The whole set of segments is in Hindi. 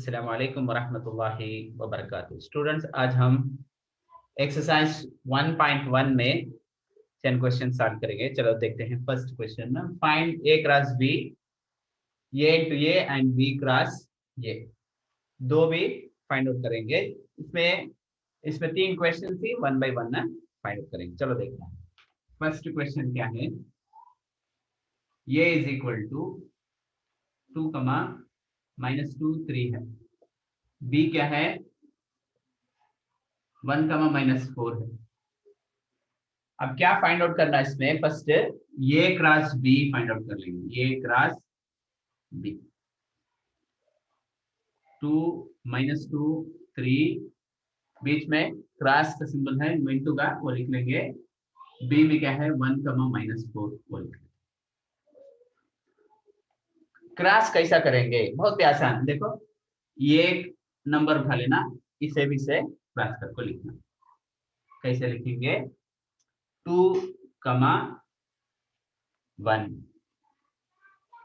अस्सलाम वालेकुम वरहमतुल्लाहि वबरकातुहू। स्टूडेंट्स, आज हम एक्सरसाइज 1.1 में 10 क्वेश्चन स्टार्ट करेंगे। चलो देखते हैं। फर्स्ट क्वेश्चन ना, find A cross B, A into A and B cross A. दो भी फाइंड आउट करेंगे। इसमें इसमें 3 क्वेश्चन थी, 1 बाय 1 ना फाइंड आउट करेंगे। चलो देखते हैं। फर्स्ट क्वेश्चन क्या है, ए इज इक्वल टू 2, -2 3 है। बी क्या है, 1, -4 है। अब क्या फाइंड आउट करना है इसमें, first A cross B find out कर लेंगे। ए क्रॉस बी, 2 -2 3, बीच में क्रॉस का सिंबल है, इनटू का वो लिख लेंगे। बी में क्या है, 1, -4 वो लिख लेंगे। क्रॉस कैसा करेंगे, बहुत ही आसान। देखो, ये नंबर उठा लेना, इसे भी से क्रॉस करके लिखना। कैसे लिखेंगे, 2, 1,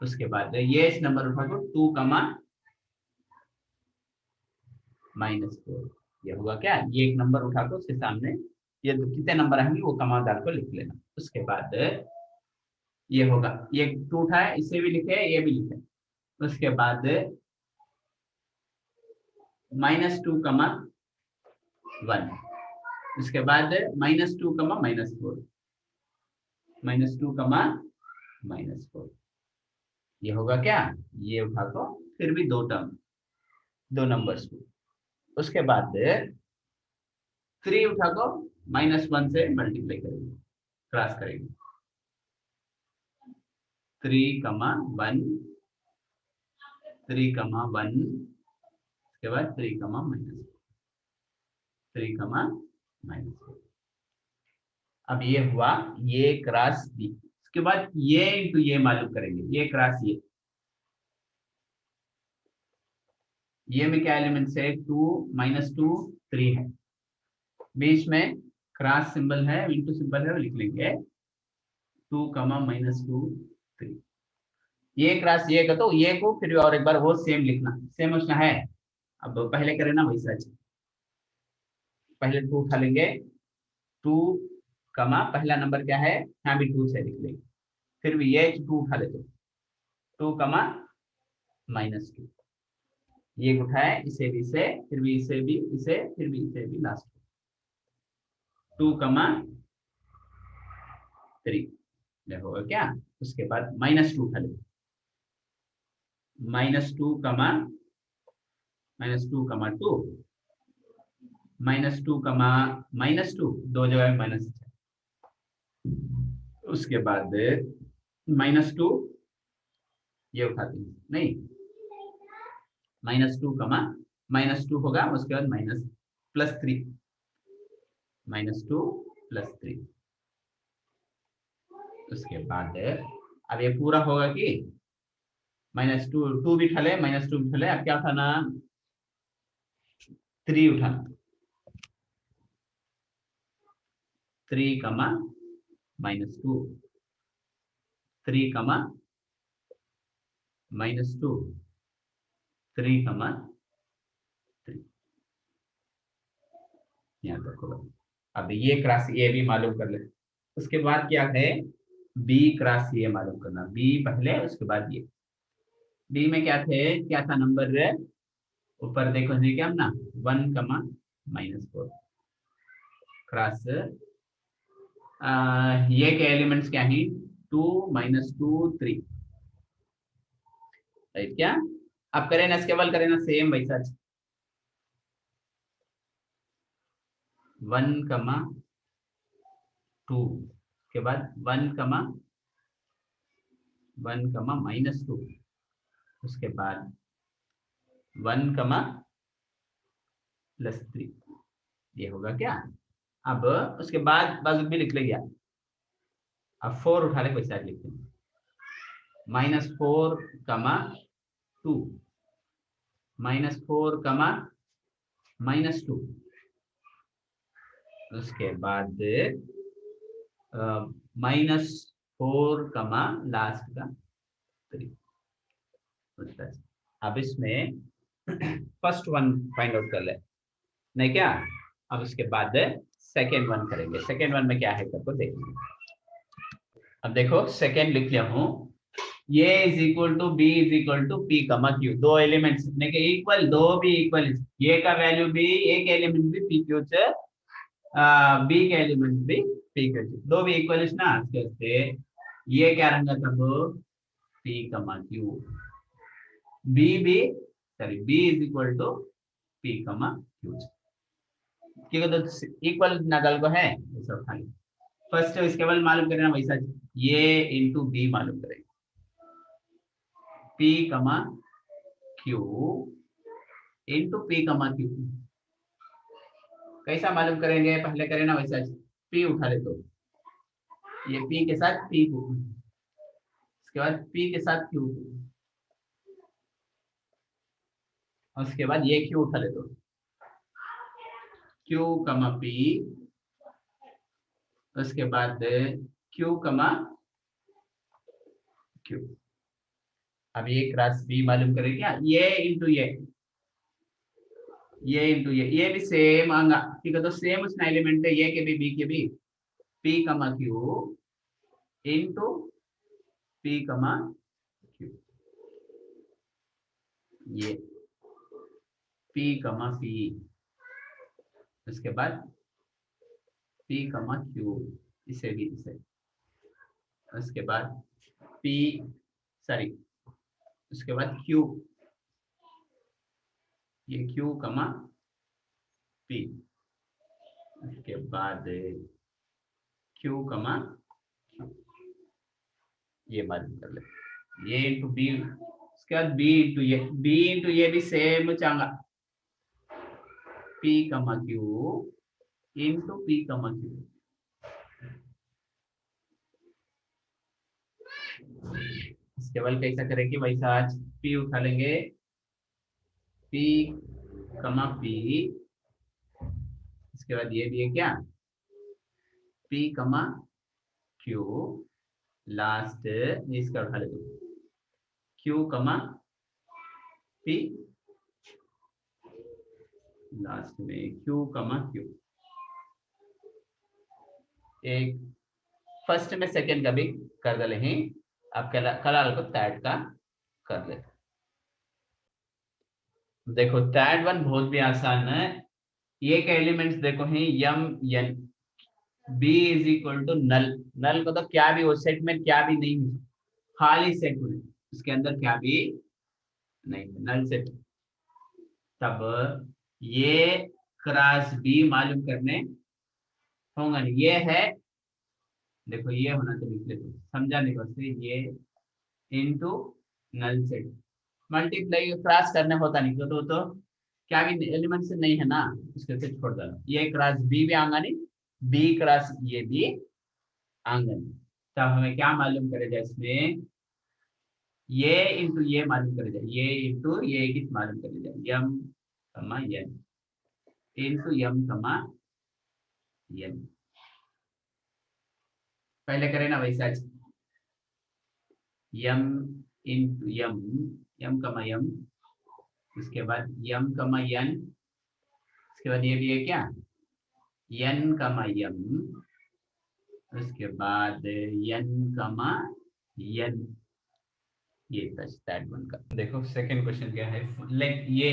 उसके बाद ये इस नंबर उठा को 2, -4। ये होगा क्या, ये एक नंबर उठा को उसके सामने ये कितने नंबर आएंगे वो कमा डाल को लिख लेना। उसके बाद ये होगा, ये 2 उठा है, इसे भी लिखे, ये भी लिखे। उसके बाद -2, 1, उसके बाद -2, -4, -2, -4। ये होगा क्या, ये उठा को फिर भी 2 टर्म, 2 नंबर्स को। उसके बाद 3 उठा को -1 से मल्टीप्लाई करेंगे, क्रॉस करेंगे। 3, 1, 3, 1, उसके बाद 3, -4। अब ये हुआ ये क्रॉस बी। उसके बाद ये इंटू ये मालूम करेंगे, ये क्रॉस ये में क्या एलिमेंट्स है, 2, -2 3 है। बीच में क्रॉस सिंबल है, इंटू सिंबल है, वो लिख लेंगे 2, -2 3। ये क्रॉस ये का, तो ये को फिर और एक बार वो सेम लिखना, सेम उसना है। अब पहले करें ना वैसा। पहले 2 उठा लेंगे, 2, पहला नंबर क्या है, यहाँ भी 2 से लिख लेंगे। फिर भी ये 2 उठा लेते, 2, -2। ये उठाए, इसे भी इसे, फिर भी इसे भी इसे, फिर भी इसे भी, लास्ट 2, 3 होगा क्या। उसके बाद -2 उठा लेते, -2, -2, -2, -2, दो जगह में माइनस। उसके बाद -2 ये उठाते हैं, नहीं, -2, -2 होगा। उसके बाद +3, -2 +3। उसके बाद अब ये पूरा होगा कि -2 भी उठा ले, -2 भी उठा ले। अब क्या उठाना, 3 उठाना, 3, -2, 3, -2, 3, 3। यहाँ तक होगा। अब ये क्रॉस ये भी मालूम कर ले। उसके बाद क्या है, बी क्रॉस ये मालूम करना। बी पहले, उसके बाद ये। बी में क्या थे, क्या था नंबर, ऊपर देखो क्या ना, 1, -4 क्रॉस। ये के एलिमेंट्स क्या है, 2, -2 3, राइट क्या। अब करें ना, केवल करें ना सेम वैसा, 1, 2, के बाद 1, -2, उसके बाद 1, +3। ये होगा क्या। अब उसके बाद बाजू भी लिख ले गया। अब 4 उठा ले, कोई साइड लिखते हैं, -4, 2, -4, -2। उसके बाद -4, लास्ट का 3। अब इसमें फर्स्ट वन फाइंड आउट कर ले, नहीं क्या? अब उसके बाद सेकेंड वन करेंगे। सेकेंड वन में क्या है सबको देखेंगे। अब देखो सेकेंड लिख लिया हूँ, ये is equal to B is equal to P comma Q, दो एलिमेंट्स इक्वल, दो भी इक्वल, ये का वैल्यू भी, एक एलिमेंट भी पी क्यू से, बी के एलिमेंट भी पी क्यू से, दो भी इक्वल ना, इसके ये क्या रहेगा तब पी कमा क्यू, बी भी sorry B is equal to P comma Q, क्योंकि तो इक्वल नकल को है सब खाली। फर्स्ट इसके बाद मालूम करना वैसा, ये इंटू बी मालूम करेंगे, P comma Q into P comma Q, कैसा मालूम करेंगे, पहले करें ना वैसा, पी उठा ले तो ये पी के साथ पी को, उसके बाद पी के साथ क्यू, उसके बाद ये क्यू उठा ले तो क्यू कमा पी, उसके बाद क्यू कमा क्यू। अब ये क्रॉस बी मालूम करें क्या, ये इंटू ये इंटू ये भी सेम आएगा, ठीक है, तो सेम उसका एलिमेंट है, ये के भी बी के भी, P comma Q into P comma Q, ये पी कमा पी, उसके बाद पी कमा क्यू, इसे भी इसे, उसके बाद पी सॉरी, उसके बाद क्यू, ये क्यू कमा पी, उसके बाद क्यू कमा क्यू, ये मालूम कर ले, ये इंटू बी, उसके बाद बी इंटू ये, बी इंटू ये भी सेम चांगा, P comma Q into P comma Q, इसके बाद कैसा करेंगे वैसा, आज पी उठा लेंगे, पी कमा पी, इसके बाद ये भी है क्या, पी कमा क्यू, लास्ट इसका उठा लेते, क्यू कमा पी, लास्ट में क्यू कमा क्यू, एक फर्स्ट में सेकेंड का भी कर दले हैं, अब कलाल को थर्ड का कर ले। देखो थर्ड वन बहुत भी आसान है, ये के एलिमेंट्स देखो हैं M N, B is equal to null, null को तो क्या भी हो, सेट में क्या भी नहीं है, खाली सेट में, उसके अंदर क्या भी नहीं, नल सेट, तब ये क्रॉस बी मालूम करने होगा नहीं, ये है, देखो ये होना तो लिख लेते समझाने को, ये into null set, multiply cross करने होता नहीं तो क्या भी एलिमेंट से नहीं है ना, उसके से छोड़ देना, ये क्रॉस बी भी आंगा नहीं, बी क्रॉस ये भी आंगा नहीं, तब हमें क्या मालूम करेगा इसमें, ये इंटू ये मालूम करेगा, ये इंटू ये किस मालूम करेगा, यम कमा एन इंटू यम कमा एन, पहले करें ना वैसा, यम इंटू यम, यम कमा यम, उसके बाद यम कमा एन, उसके बाद ये भी है क्या, एन कमा यम, उसके बाद एन कमा एन, ये दैट वन का। देखो सेकंड क्वेश्चन क्या है, लाइक ये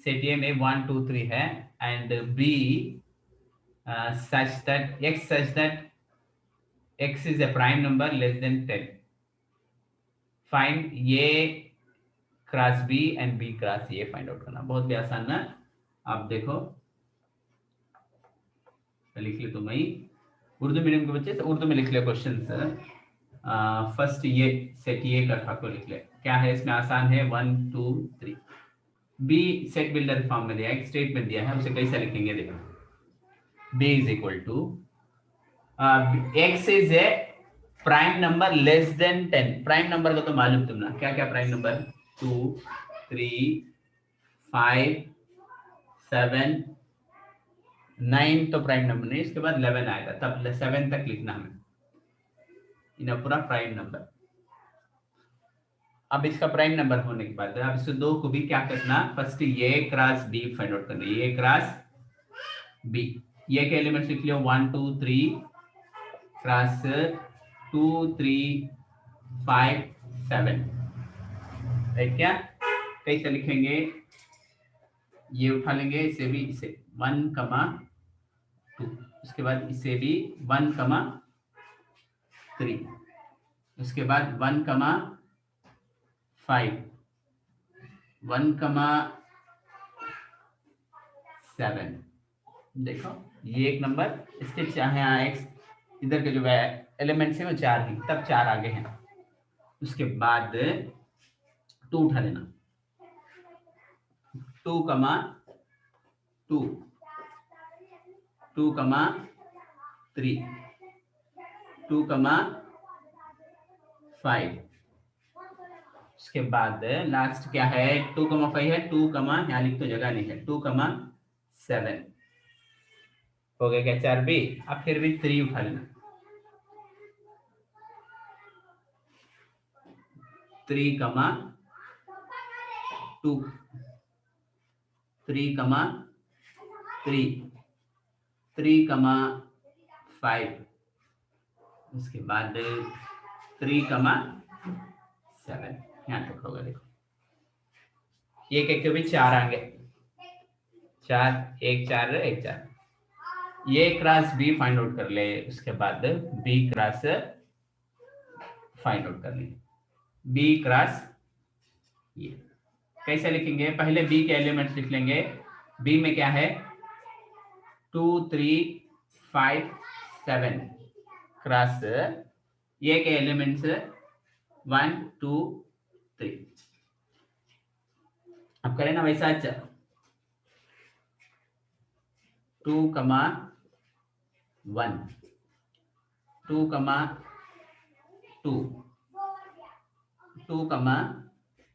सेट ए में 1 2 3 है and B such that x is a prime number less than 10, find A cross B and B cross A find out करना, बहुत भी आसान ना। आप देखो लिख ले, तुम ही उर्दू मीडियम के बच्चे तो उर्दू में लिख ले क्वेश्चन सर। फर्स्ट ये सेट ये का ठाकुर लिख ले, क्या है इसमें, आसान है, 1 2 3, बी सेट बिल्डर फॉर्म में दिया है, एक स्टेटमेंट दिया है, उसे कैसे लिखेंगे देखो, b is equal to x is a prime number less than 10, prime number का तो मालूम तुम ना, क्या क्या प्राइम नंबर, 2 3 5 7 9 तो प्राइम नंबर नहीं, इसके बाद 11 आएगा, तब 7 तक लिखना हमें, इन पूरा प्राइम नंबर, अब इसका प्राइम नंबर होने के बाद अब इस दो को भी क्या करना, फर्स्ट ये क्रॉस बी फाइंड आउट करना, ये क्रॉस बी, ये के एलिमेंट्स लिख लियो 1 2 3 क्रॉस 2 3 5 7, राइट? क्या कैसे लिखेंगे, ये उठा लेंगे, इसे भी, इसे 1 कमा 2, उसके बाद इसे भी 1 कमा 3, उसके बाद 1 कमा 5, 1 कमा 7। देखो ये एक नंबर, इसके चाहे एक्स इधर के जो एलिमेंट्स है वो 4 हैं, तब 4 आगे हैं। उसके बाद 2 उठा लेना, 2 कमा 2, 2 कमा 3, 2 कमा 5। उसके बाद लास्ट क्या है, 2 कमा 5 है, 2 कमा, यहाँ लिख तो जगह नहीं है, 2 कमा 7 हो गया क्या 4 बी। अब फिर भी 3 उठा लेना, 3 कमा 2, 3 कमा 3, 3 कमा 5, उसके बाद 3 कमा 7, यहाँ तक होगा। देखो ये के भी 4 आगे, 4 1 4 1 4, ये क्रॉस बी फाइंड आउट कर ले, उसके बाद बी क्रॉस फाइंड आउट कर ले, बी क्रॉस ये कैसे लिखेंगे, पहले बी के एलिमेंट्स लिख लेंगे। बी में क्या है 2 3 5 7 क्रॉस ये के एलिमेंट्स 1 2 3। अब करें ना वैसा, 2 कमा 1, 2 कमा 2, 2 कमा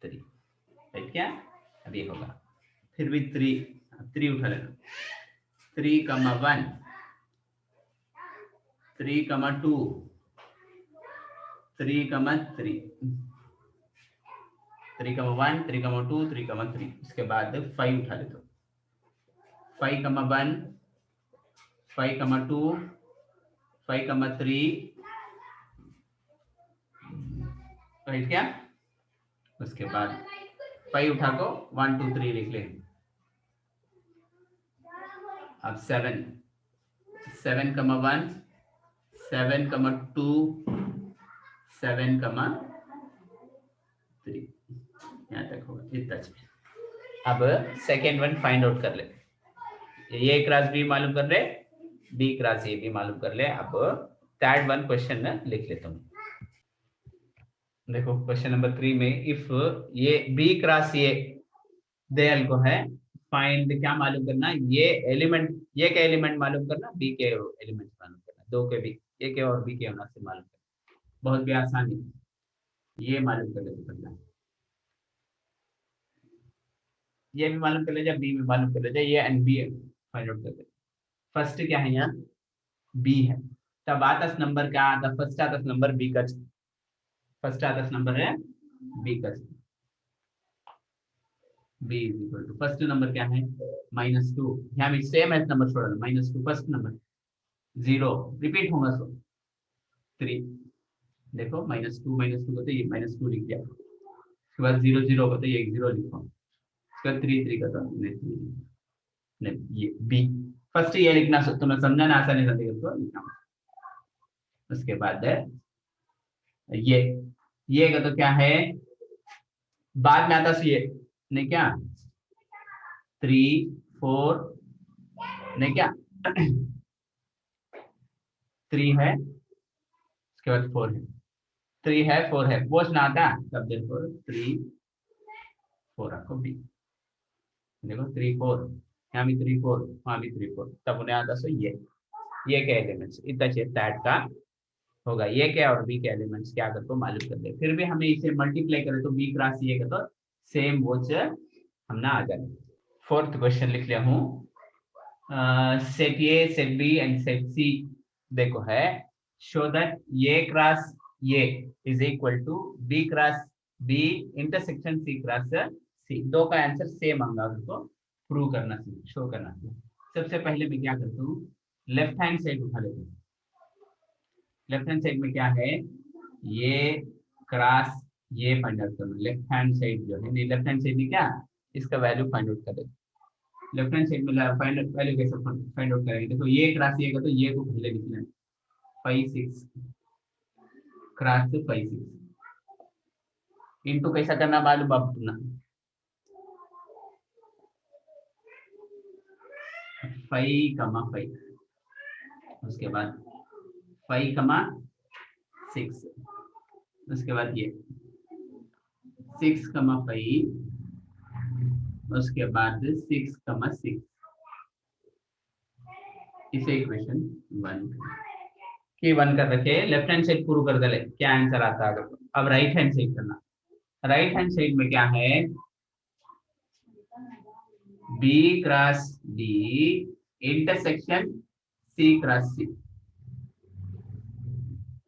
3, राइट? क्या अब ये होगा, फिर भी 3 उठा लेना, 3 कमा 1, 3 कमा 2, 3 कमा 3, 3 कमा 1, 3 कमा 2, 3 कमा 3, उसके बाद 5 उठा लेते हो, 5 कमा 1, 5 कमा 2, 5 कमा 3, राइट? क्या उसके बाद 5 उठा को 1 2 3 लिख ले। अब 7, 7 कमा 1, 7 कमा 2, 7 कमा 3, यहाँ तक होगा, इतना चाहिए। अब सेकेंड वन फाइंड आउट कर ले, ये क्रॉस बी मालूम कर ले, बी क्रॉस ए भी मालूम कर ले। अब थर्ड वन क्वेश्चन में लिख लेता हूँ। देखो क्वेश्चन नंबर 3 में इफ ये बी क्रॉस ए दे को है, फाइंड क्या मालूम करना, ये एलिमेंट, ये के एलिमेंट मालूम करना, बी के एलिमेंट मालूम करना, दो के बी, ए के और बी के होना से मालूम करना, बहुत भी आसानी है, ये मालूम कर लेते पहला, ये भी मालूम कर ले जाए, बी भी मालूम कर ले जाए, ये एंड बी फाइंड आउट कर ले। फर्स्ट क्या है यहाँ बी है, तब आदर्श नंबर क्या आता, फर्स्ट आदर्श नंबर बी का, फर्स्ट आदर्श नंबर है बी का, B is equal to first number क्या है -2, यहाँ भी सेम है नंबर छोड़ा, -2 फर्स्ट नंबर, 0 रिपीट होगा सो 3, देखो -2 को तो ये -2 लिख दिया, उसके बाद 0 0 को तो ये 0 लिखो, उसके बाद 3 3 का तो नहीं, ये बी फर्स्ट ये लिखना, तुम्हें समझना आसानी से तो लिखना। उसके बाद है ये का तो क्या है, बाद में आता ये नहीं क्या 3 4 नहीं क्या 3 है, उसके बाद 4 है, 3 है 4 है, वो ना आता तब देखो 3 4 आपको बी, देखो 3 4, यहाँ भी 3 4, वहाँ भी 3 4, तब उन्हें आता सो ये के एलिमेंट्स इतना चाहिए दैट का होगा, ये क्या और बी के एलिमेंट्स क्या करते मालूम कर दे, फिर भी हमें इसे मल्टीप्लाई करें तो बी क्रॉस ये का तो सेम वो हम ना आ जाए। फोर्थ क्वेश्चन लिख लिया हूँ, set A set B and set C देखो है, शो दैट ये क्रॉस ये is equal to B cross B intersection C cross C, दो का आंसर सेम मांगा, उसको प्रूव करना चाहिए, शो करना चाहिए। सबसे पहले मैं क्या करता हूँ, लेफ्ट हैंड साइड उठा लेता हूँ। लेफ्ट हैंड साइड में क्या है, ये क्रॉस ये फाइंड आउट करना, लेफ्ट हैंड साइड जो है, लेफ्ट हैंड साइड में क्या, इसका वैल्यू फाइंड आउट कर देते। लेफ्ट हैंड साइड में फाइंड आउट वैल्यू कैसे फाइंड आउट करेंगे, देखो ये क्रॉस ये का, तो ये को पहले लिखना है 5 6 क्रॉस 5 6 इनटू कैसा करना मालूम आप अपना, 5,5, उसके बाद 5,6, उसके बाद ये 6,5, उसके बाद 6,6, इसे इक्वेशन 1 की 1 कर रखे, लेफ्ट हैंड साइड प्रूव कर दे, क्या आंसर आता है। अब राइट हैंड साइड करना, राइट हैंड साइड में क्या है, B cross D intersection C cross C.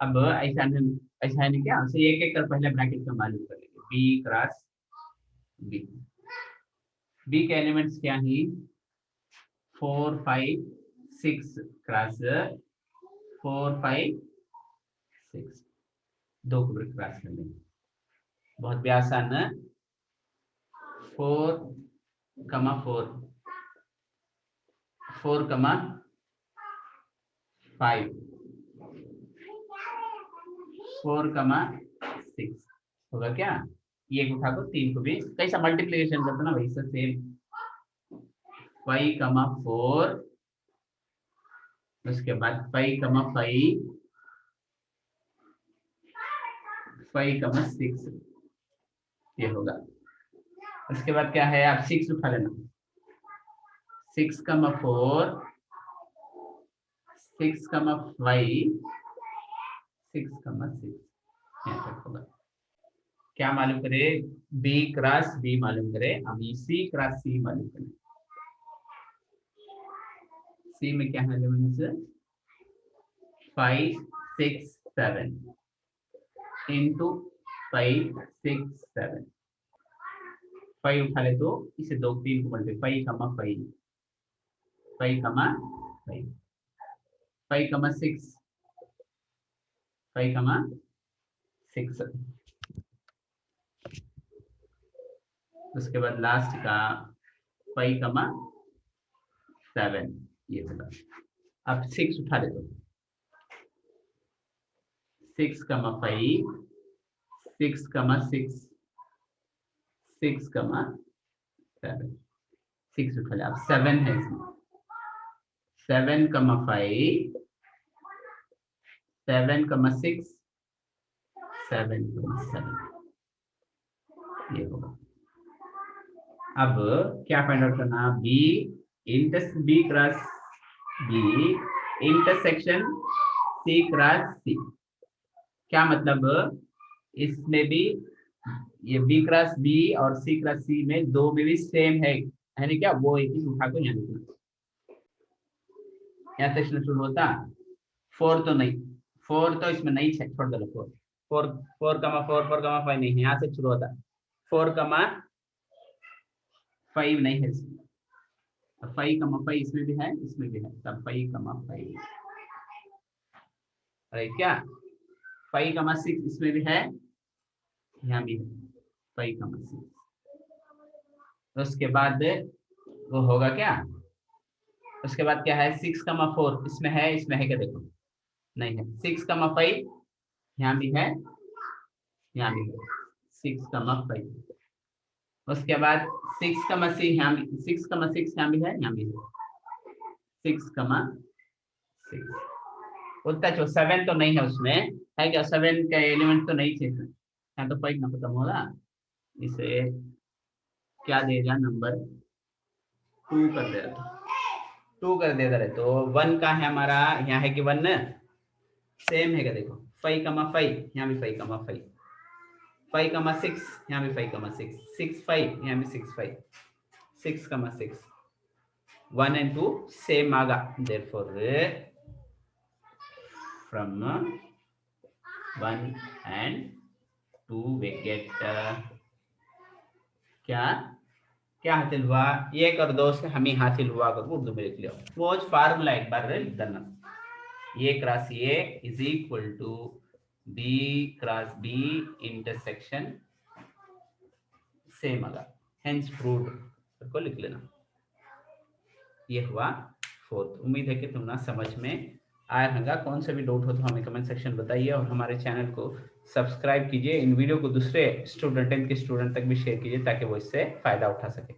अब ऐसा नहीं क्या, उसे एक एक कर पहले ब्रैकेट का मालूम कर लेंगे, बी क्रॉस बी। बी के एलिमेंट्स क्या है, 4 5 6 क्रॉस 4 5 6, दो को क्रॉस कर लेंगे, बहुत भी आसान है। 4 4 4 5 4 6 होगा क्या, ये उठा को 3 को भी कैसा मल्टीप्लिकेशन करते ना वैसा सेम, 5,4, उसके बाद 5,5 5,6, ये होगा। उसके बाद क्या है, आप 6 उठा लेना, 6,4 6,5 6,6, यहाँ तक होगा। क्या मालूम करे, बी क्रॉस बी मालूम करे, अभी सी क्रॉस सी मालूम करें। सी में क्या है एलिमेंट्स, 5 6 7 इंटू 5 6 7, 5 उठा ले तो इसे 2 3 को मल्टीप्लाई, 5,5 5,5 5,6 5,6, उसके बाद लास्ट का 5,7, ये होगा। अब 6 उठा ले तो 6,5 6,6 6,7, 6 उठा ले, अब 7 है इसमें, 7,5 7,6 7,7, ये होगा। अब क्या फाइंड आउट करना, B B cross B intersection C cross C. क्या मतलब, इसमें भी ये बी क्रॉस बी और सी क्रॉस सी में दो में भी सेम है नहीं क्या, वो एक ही उठा को यहाँ लिखना, यहाँ सेक्शन शुरू होता। 4 तो नहीं, 4 तो इसमें नहीं है, छोड़ दो, 4 4 4,5 नहीं है, यहाँ से शुरू होता, 4,5 नहीं है इसमें, 5,5 इसमें भी है, इसमें भी है, तब 5,5 अरे क्या 5,6 इसमें भी है, यहाँ भी है 5,6। उसके बाद वो होगा क्या, उसके बाद क्या है 6,4 इसमें है क्या, देखो नहीं है, 6,5 यहाँ भी है, यहाँ भी है 6,5, उसके बाद 6,6 यहाँ भी, 6,6 यहाँ भी है, यहाँ भी है 6,6, उतना जो 7 तो नहीं है उसमें, है क्या, 7 का एलिमेंट तो नहीं थे इसमें, यहाँ तो 5 ना खत्म होगा, इसे क्या देगा नंबर 2 कर दे रहा, 2 कर दे रहा, तो 1 का है हमारा, यहाँ है कि 1 सेम है क्या, देखो 5,5 यहाँ भी 5,5 5,6 यहाँ भी 5,6 6,5 यहाँ भी 6,5 6,6, 1 and 2 same आगा, therefore from 1 and 2 we get क्या क्या हासिल हुआ, 1 और 2 से हमें हासिल हुआ करके उर्दू में लिख लिया। वो फार्मूला एक बार लिख देना, A cross A is equal to B cross B intersection same आगा, हेंस प्रूव्ड को लिख लेना। ये हुआ फोर्थ। उम्मीद है कि तुम ना समझ में आया होगा। कौन सा भी डाउट हो तो हमें कमेंट सेक्शन बताइए और हमारे चैनल को सब्सक्राइब कीजिए। इन वीडियो को दूसरे स्टूडेंट, 10th के स्टूडेंट तक भी शेयर कीजिए ताकि वो इससे फायदा उठा सके।